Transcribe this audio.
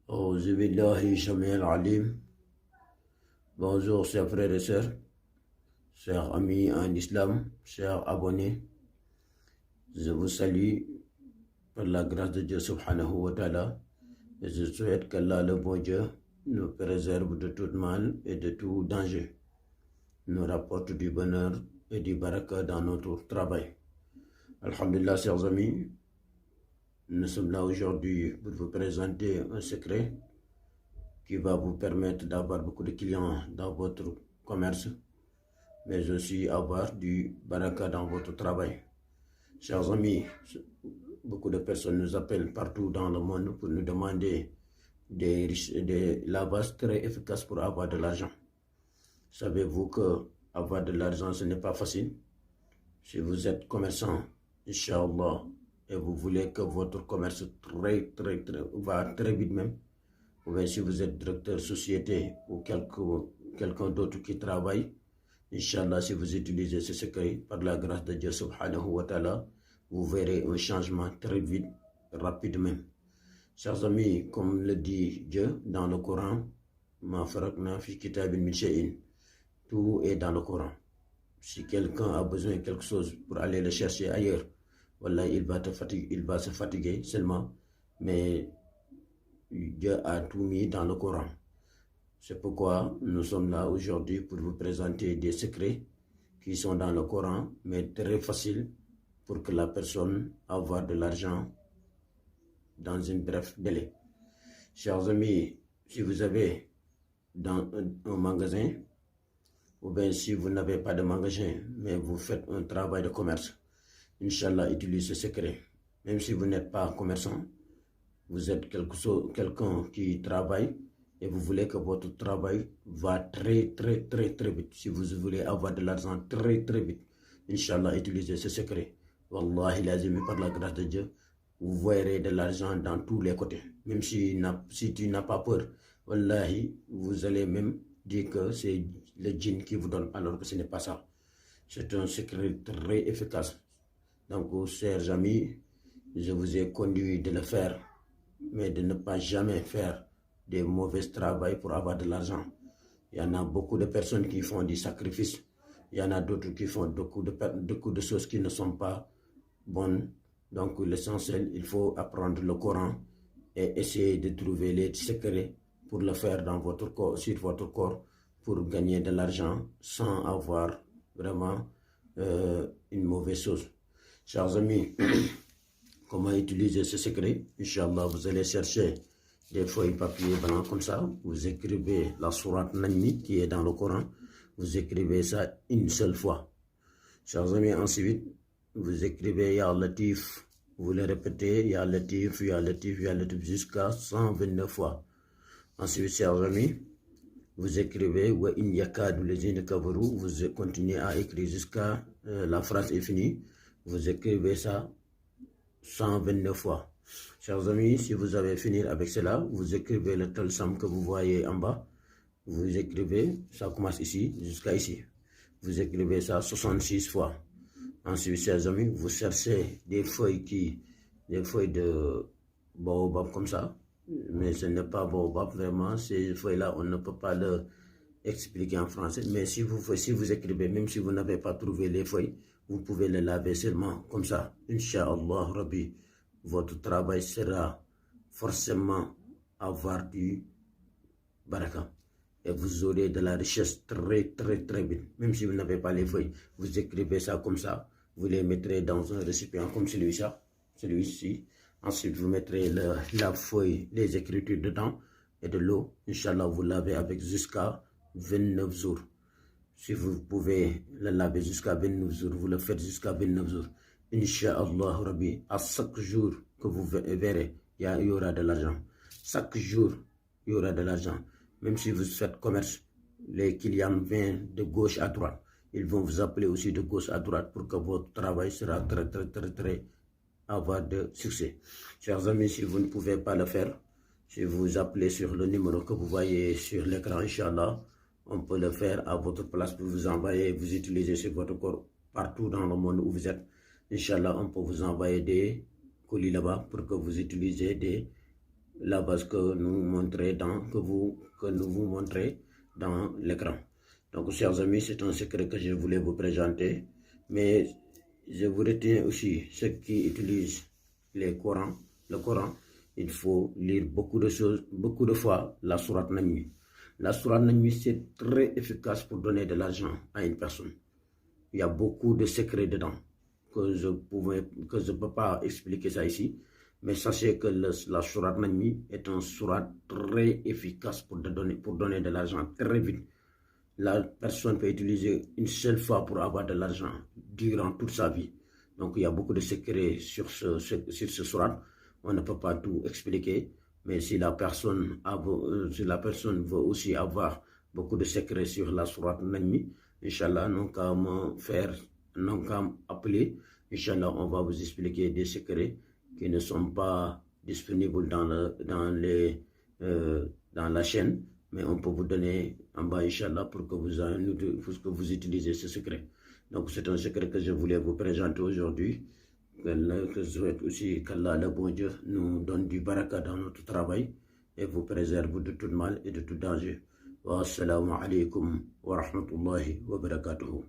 Auzu billahi Jamil Alim. Bonjour chers frères et sœurs, chers amis en islam, chers abonnés. Je vous salue par la grâce de Dieu subhanahu wa ta'ala et je souhaite qu'Allah le bon Dieu nous préserve de tout mal et de tout danger, nous rapporte du bonheur et du baraka dans notre travail. Alhamdulillah, chers amis, nous sommes là aujourd'hui pour vous présenter un secret qui va vous permettre d'avoir beaucoup de clients dans votre commerce, mais aussi avoir du baraka dans votre travail. Chers amis, beaucoup de personnes nous appellent partout dans le monde pour nous demander des lavages très efficaces pour avoir de l'argent. Savez-vous que avoir de l'argent, ce n'est pas facile? Si vous êtes commerçant, Inch'Allah, et vous voulez que votre commerce va très vite même, ou bien si vous êtes directeur société ou quelqu'un d'autre qui travaille, Inch'Allah, si vous utilisez ce secret, par la grâce de Dieu subhanahu wa ta'ala, vous verrez un changement très vite, rapidement. Chers amis, comme le dit Dieu dans le Coran, Ma farakna fi kitabin min shay'in, tout est dans le Coran. Si quelqu'un a besoin de quelque chose pour aller le chercher ailleurs, voilà, il va se fatiguer seulement, mais Dieu a tout mis dans le Coran. C'est pourquoi nous sommes là aujourd'hui pour vous présenter des secrets qui sont dans le Coran, mais très faciles pour que la personne avoir de l'argent dans un bref délai. Chers amis, si vous avez dans un magasin, ou bien si vous n'avez pas de magasin, mais vous faites un travail de commerce, Inch'Allah, utilisez ce secret. Même si vous n'êtes pas commerçant, vous êtes quelqu'un qui travaille et vous voulez que votre travail va très vite. Si vous voulez avoir de l'argent très vite, Inch'Allah, utilisez ce secret. Wallahi lazim, par la grâce de Dieu, vous verrez de l'argent dans tous les côtés. Même si tu n'as pas peur, Wallahi, vous allez même dire que c'est le djinn qui vous donne, alors que ce n'est pas ça. C'est un secret très efficace. Donc, chers amis, je vous ai conduit de le faire, mais de ne pas jamais faire des mauvais travail pour avoir de l'argent. Il y en a beaucoup de personnes qui font des sacrifices. Il y en a d'autres qui font beaucoup de choses qui ne sont pas bonnes. Donc, l'essentiel, il faut apprendre le Coran et essayer de trouver les secrets pour le faire dans votre corps, sur votre corps, pour gagner de l'argent sans avoir vraiment une mauvaise chose. Chers amis, comment utiliser ce secret? Inch'Allah, vous allez chercher des feuilles papier blanc comme ça. Vous écrivez la sourate Najmi qui est dans le Coran. Vous écrivez ça une seule fois. Chers amis, ensuite, vous écrivez Ya Latif. Vous le répétez Ya Latif, Ya Latif, Ya Latif jusqu'à 129 fois. Ensuite, chers amis, vous écrivez Wa in yakadu lezine kafaru. Vous continuez à écrire jusqu'à la phrase est finie. Vous écrivez ça 129 fois. Chers amis, si vous avez fini avec cela, vous écrivez le talsam que vous voyez en bas. Vous écrivez, ça commence ici jusqu'à ici. Vous écrivez ça 66 fois. Ensuite, chers amis, vous cherchez des feuilles de baobab comme ça. Mais ce n'est pas baobab, vraiment. Ces feuilles-là, on ne peut pas le expliquer en français. Mais si vous écrivez, même si vous n'avez pas trouvé les feuilles, vous pouvez les laver seulement comme ça. Inch'Allah, Rabbi, votre travail sera forcément avoir du baraka. Et vous aurez de la richesse très vite. Même si vous n'avez pas les feuilles, vous écrivez ça comme ça. Vous les mettrez dans un récipient comme celui-ci. Ensuite, vous mettrez la feuille, les écritures dedans et de l'eau. Inch'Allah, vous lavez avec jusqu'à 29 jours. Si vous pouvez le laver jusqu'à 29 jours, vous le faites jusqu'à 29 jours. Inch'Allah, Rabbi, à chaque jour que vous verrez, il y aura de l'argent. Chaque jour, il y aura de l'argent. Même si vous faites commerce, les clients viennent de gauche à droite. Ils vont vous appeler aussi de gauche à droite pour que votre travail sera très avoir de succès. Chers amis, si vous ne pouvez pas le faire, si vous appelez sur le numéro que vous voyez sur l'écran, Inch'Allah, on peut le faire à votre place pour vous envoyer, vous utiliser sur votre corps partout dans le monde où vous êtes. Inch'Allah, on peut vous envoyer des colis là-bas pour que vous utilisiez des la base que nous vous montrez dans l'écran. Donc, chers amis, c'est un secret que je voulais vous présenter, mais je vous retiens aussi ceux qui utilisent le Coran, il faut lire beaucoup de choses, beaucoup de fois la sourate Naml. La sourate Naml, c'est très efficace pour donner de l'argent à une personne. Il y a beaucoup de secrets dedans que je ne peux pas expliquer ça ici. Mais sachez que la sourate Naml est un sourate très efficace pour donner de l'argent très vite. La personne peut utiliser une seule fois pour avoir de l'argent durant toute sa vie. Donc il y a beaucoup de secrets sur ce sourate. On ne peut pas tout expliquer. Mais si la personne veut aussi avoir beaucoup de secrets sur la sourate Naml, Inch'Allah, non qu'à appeler. Inch'Allah, on va vous expliquer des secrets qui ne sont pas disponibles dans la chaîne, mais on peut vous donner en bas, Inch'Allah, pour que vous utilisez ce secret. Donc, c'est un secret que je voulais vous présenter aujourd'hui. Que je souhaite aussi qu'Allah, le bon Dieu, nous donne du baraka dans notre travail et vous préserve de tout mal et de tout danger. Wa assalamu alaikum wa rahmatullahi wa barakatuhu.